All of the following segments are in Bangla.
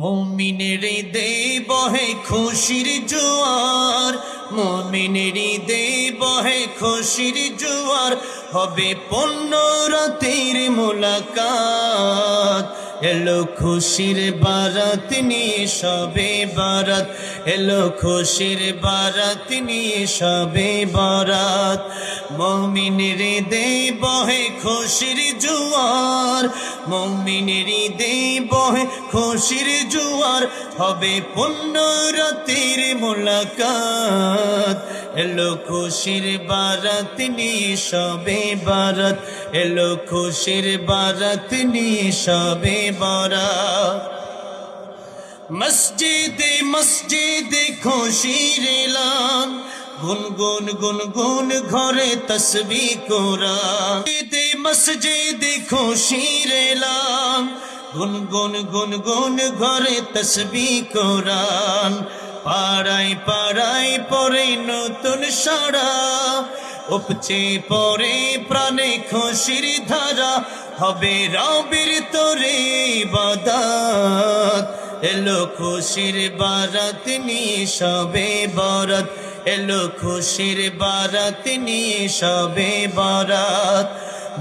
মুমিনের হৃদয়ে বহে খুশির জোয়ার, মুমিনের হৃদয়ে বহে খুশির জোয়ার, হবে পূর্ণ রাতের মুলাকাত। এলো খুশির বারাত নিয়ে শবে বারাত, এলো খুশির বারাত নিয়ে শবে বারাত। মুমিনের হৃদয়ে বহে খুশির জোয়ার, মুমিনের হৃদয়ে বহে খুশির জোয়ার, হবে পূর্ণ রাতের মুলাকাত। এলো খুশির বারাত নিয়ে শবে বারাত, এলো খুশির বারাত নিয়ে শবে বারাত। মসজিদে মসজিদে খুশির এলান, গুনগুন গুনগুন ঘরে তসবিহ কোরআন। মসজিদে খুশির এলান, গুনগুন গুনগুন ঘরে তসবিহ কোরআন। পাড়ায় পাড়ায় পরে নতুন সাড়া, উপচে পরে প্রাণে খুশির ধারা, হবে রবের তোরে ইবাদত। এলো খুশির বারাত নিয়ে শবে বারাত, এলো খুশির বারাত নিয়ে শবে বারাত।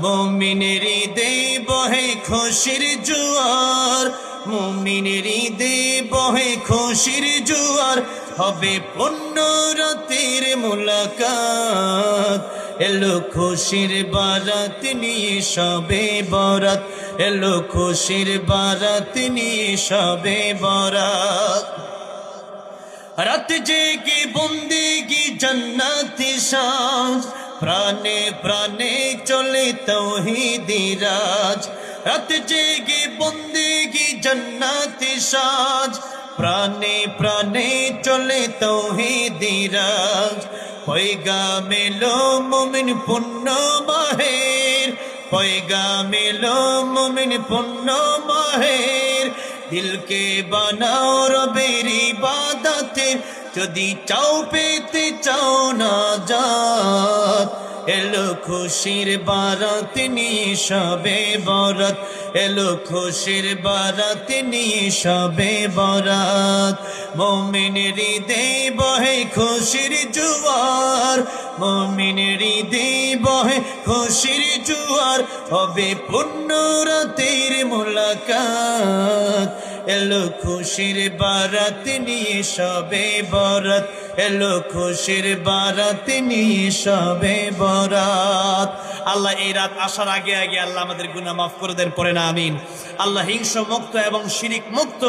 মুমিনের হৃদয়ে বহে খুশির জোয়ার, মুমিনের হৃদয়ে বহে খুশির জোয়ার, হবে পূর্ণ রাতের মুলাকাত। এলো খুশির বারাত নিয়ে শবে বারাত, এলো খুশির বারাত নিয়ে শবে বারাত। রাত জেগে বন্দেগি জান্নাতি সাজ, প্রাণে প্রাণে চলে তাওহীদি রাজ। রাত জেগে বন্দেগি জান্নাতি সাজ, প্রাণে প্রাণে চলে তাওহীদি রাজ। পয়গাম এলো মুমিন পুণ্য মাহের, পয়গাম এলো মুমিন পুণ্য মাহের। দিলকে বানাও রবের ইবাদতের, যদি চাও পেতে চাও নাজাত। এলো খুশির বারাত নিয়ে শবে বারাত, এলো খুশির বারাত নিয়ে শবে বারাত। মুমিনের হৃদয়ে বহে খুশির জোয়ার, মুমিনের হৃদয়ে বহে খুশির জোয়ার, হবে পূর্ণ রাতের মুলাকাত। এলো খুশির বারাত নিয়ে শবে বারাত, এলো খুশির বারাত নিয়ে শবে বারাত। আল্লাহ এই রাত আসার আগে আগে আল্লাহ আমাদের গুনাহ মাফ করে দেন, পড়েন আমিন। আল্লাহ হিংসা মুক্ত এবং শিরিক মুক্ত